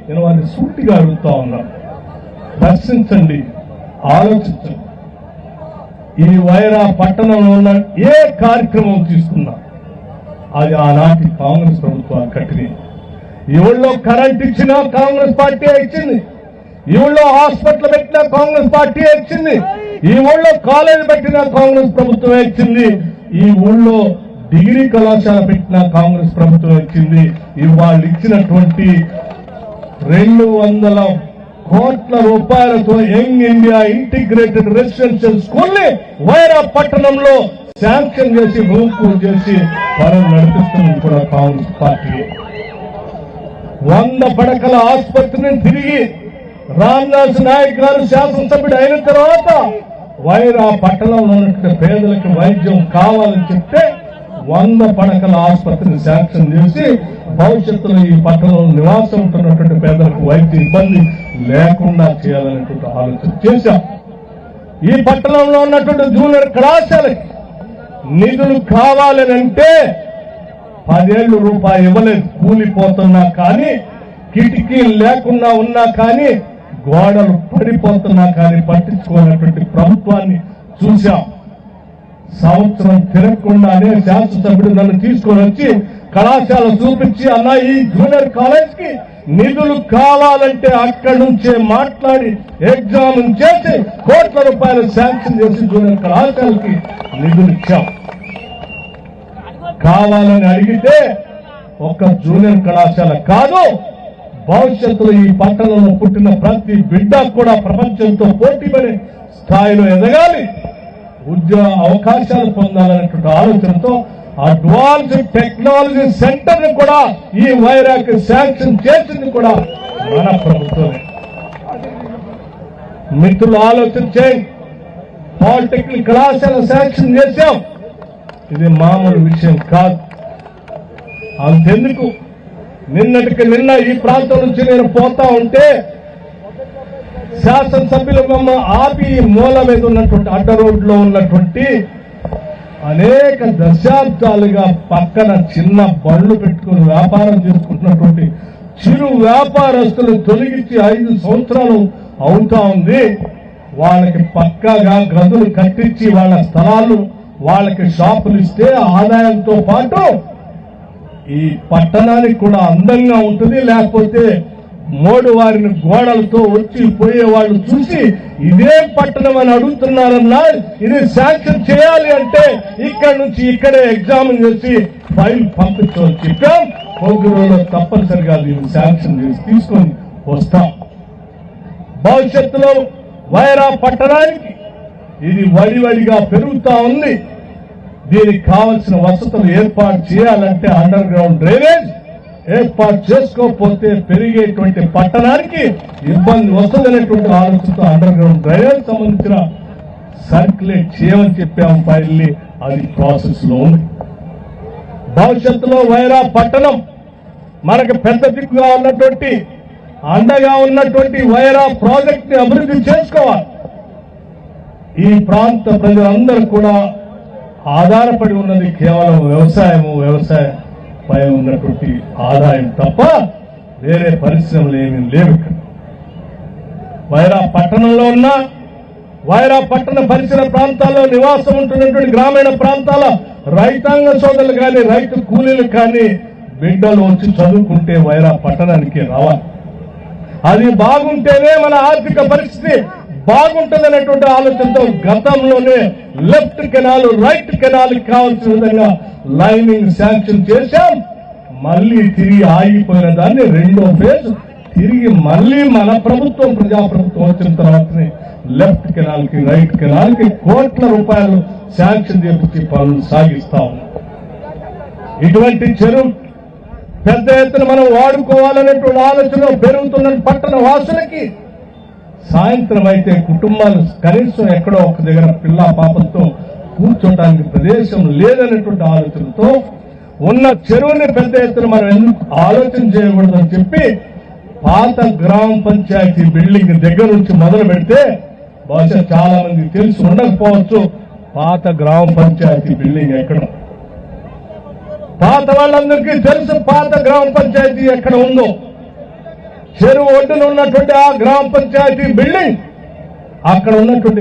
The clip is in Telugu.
నేను వారిని సూటిగా అడుగుతా ఉన్నాను, ప్రశ్నించండి, ఆలోచించండి. ఈ వైరా పట్టణంలో ఉన్న ఏ కార్యక్రమం తీసుకున్నా అది ఆనాటి కాంగ్రెస్ ప్రభుత్వాలు కట్టినవి. ఈ ఊళ్ళో కరెంట్ ఇచ్చినా కాంగ్రెస్ పార్టీ ఇచ్చింది, ఈ ఊళ్ళో హాస్పిటల్ పెట్టినా కాంగ్రెస్ పార్టీ ఇచ్చింది, ఈ ఊళ్ళో కాలేజీ పెట్టినా కాంగ్రెస్ ప్రభుత్వం ఇచ్చింది, ఈ ఊళ్ళో డిగ్రీ కళాశాల పెట్టినా కాంగ్రెస్ ప్రభుత్వం ఇచ్చింది. ఇవాళ ఇచ్చినటువంటి 200 కోట్ల రూపాయలతో young India integrated residential school ని వైరా పట్టణంలో శాంక్షన్ చేసి రూమ్ పూజ చేసి పనులు నడిపిస్తున్నది కూడా కాంగ్రెస్ పార్టీ. 100 పడకల ఆసుపత్రిని తిరిగి రామ్దాస్ నాయక్ గారు శాసనసభ్యుడు అయిన తర్వాత వైరా పట్టణంలో ఉన్నటువంటి పేదలకు వైద్యం కావాలని చెప్తే 100 పడకల ఆసుపత్రిని శాంక్షన్ చేసి భవిష్యత్తులో ఈ పట్టణంలో నివాసం ఉంటున్నటువంటి పేదలకు వైద్య ఇబ్బంది లేకుండా చేయాలనేటువంటి ఆలోచన చేశాం. ఈ పట్టణంలో ఉన్నటువంటి జూనియర్ కళాశాలకి నిధులు కావాలనంటే 10 ఏళ్ళు రూపాయి ఇవ్వలేదు, కూలిపోతున్నా కానీ, కిటికీలు లేకుండా ఉన్నా కానీ, గోడలు పడిపోతున్నా కానీ పట్టించుకోనటువంటి ప్రభుత్వాన్ని చూశాం. సంవత్సరం తిరగకుండానే శాసనసభ్యుడు నన్ను తీసుకొని వచ్చి కళాశాల చూపించి, అన్న ఈ జూనియర్ కాలేజ్ కి నిధులు కావాలంటే అక్కడి నుంచే మాట్లాడి ఎగ్జామ్ చేసి కోట్ల రూపాయలు శాంక్షన్ చేసి జూనియర్ కళాశాలకి నిధులు ఇచ్చాం. కావాలని అడిగితే ఒక్క జూనియర్ కళాశాల కాదు, భవిష్యత్తులో ఈ పట్టణంలో పుట్టిన ప్రతి బిడ్డ కూడా ప్రపంచంతో పోటీ పడే స్థాయిలో ఎదగాలి, ఉద్యోగ అవకాశాలు పొందాలనేటువంటి ఆలోచనతో అడ్వాన్స్డ్ టెక్నాలజీ సెంటర్ ని కూడా ఈ వైరాకి శాంక్షన్ చేసింది కూడా మన ప్రభుత్వమే. మిత్రులు ఆలోచన చేయండి, పాలిటెక్నిక్ కళాశాల శాంక్షన్ చేశాం, ఇది మామూలు విషయం కాదు. అంతెందుకు, నిన్నటికి నిన్న ఈ ప్రాంతం నుంచి నేను పోతా ఉంటే శాసనసభ్యులు మమ్మ ఆపి మూల మీద ఉన్నటువంటి అడ్డ రోడ్లో ఉన్నటువంటి అనేక దశాబ్దాలుగా పక్కన చిన్న బండ్లు పెట్టుకుని వ్యాపారం చేసుకుంటున్నటువంటి చిరు వ్యాపారస్తులు తొలగించి 5 సంవత్సరాలు అవుతా ఉంది. వాళ్ళకి పక్కాగా గదులు కట్టించి వాళ్ళ స్థలాలు వాళ్ళకి షాపులు ఇస్తే ఆదాయంతో పాటు ఈ పట్టణానికి కూడా అందంగా ఉంటుంది. లేకపోతే మోడు వారిని గోడలతో వచ్చి పోయే వాళ్ళు చూసి ఇదే పట్టణం అని అడుగుతున్నారన్నా, ఇది శాంక్షన్ చేయాలి అంటే ఇక్కడి నుంచి ఇక్కడే ఎగ్జామ్ చేసి ఫైల్ పంపించమని చెప్పాం. కొద్ది రోజుల్లో తప్పనిసరిగా దీన్ని శాంక్షన్ చేసి తీసుకొని వస్తాం. భవిష్యత్తులో వైరా పట్టణానికి ఇది వడివడిగా పెరుగుతా ఉంది. దీనికి కావలసిన వసతులు ఏర్పాటు చేయాలంటే అండర్ గ్రౌండ్ డ్రైనేజ్ ఏర్పాటు చేసుకోకపోతే పెరిగేటువంటి పట్టణానికి ఇబ్బంది వస్తుందనేటువంటి ఆలోచనతో అండర్ గ్రౌండ్ డ్రైనేజ్ సంబంధించిన సర్క్యులేట్ చేయమని చెప్పాము ఫైల్ని, అది ప్రాసెస్ లో ఉంది. భవిష్యత్తులో వైరా పట్టణం మనకు పెద్ద దిక్కుగా ఉన్నటువంటి అండగా ఉన్నటువంటి వైరా ప్రాజెక్ట్ ని అభివృద్ధి చేసుకోవాలి. ఈ ప్రాంత ప్రజలందరూ కూడా ఆధారపడి ఉన్నది కేవలం వ్యవసాయం పై ఉన్నటువంటి ఆదాయం తప్ప వేరే పరిశ్రమలు ఏమీ లేవు. ఇక్కడ వైరా పట్టణంలో ఉన్న వైరా పట్టణ పరిసర ప్రాంతాల్లో నివాసం ఉంటున్నటువంటి గ్రామీణ ప్రాంతాల రైతాంగ సోదరులు కానీ, రైతు కూలీలు కానీ బిడ్డలు వచ్చి చదువుకుంటే వైరా పట్టణానికి రావాలి. అది బాగుంటేనే మన ఆర్థిక పరిస్థితి బాగుంటుందనేటువంటి ఆలోచనతో గతంలోనే లెఫ్ట్ కెనాల్ రైట్ కెనాల్ కావాల్సిన విధంగా లైనింగ్ శాంక్షన్ చేశాం. మళ్లీ తిరిగి ఆగిపోయిన దాన్ని 2వ ఫేజ్ తిరిగి మళ్లీ మన ప్రభుత్వం ప్రజాప్రభుత్వం వచ్చిన తర్వాతనే లెఫ్ట్ కెనాల్ కి రైట్ కెనాల్ కి కోట్ల రూపాయలు శాంక్షన్ చేపించి పనులు సాగిస్తా ఉన్నాం. ఇటువంటి చెరువు పెద్ద ఎత్తున మనం వాడుకోవాలనేటువంటి ఆలోచన పెరుగుతున్న పట్టణ వాసులకి సాయంత్రం అయితే కుటుంబాలు కనీసం ఎక్కడో ఒక దగ్గర పిల్ల పాపంతో కూర్చోటానికి ప్రదేశం లేదనేటువంటి ఆలోచనతో ఉన్న చెరువుని పెద్ద ఎత్తున మనం ఎందుకు ఆలోచన చేయకూడదని చెప్పి పాత గ్రామ పంచాయతీ బిల్డింగ్ దగ్గర నుంచి మొదలు పెడితే బహుశా చాలా మంది తెలిసి ఉండకపోవచ్చు పాత గ్రామ పంచాయతీ బిల్డింగ్ ఎక్కడ. పాత వాళ్ళందరికీ తెలుసు పాత గ్రామ పంచాయతీ ఎక్కడ ఉందో. చెరువు ఒడ్డున ఉన్నటువంటి ఆ గ్రామ పంచాయతీ బిల్డింగ్ అక్కడ ఉన్నటువంటి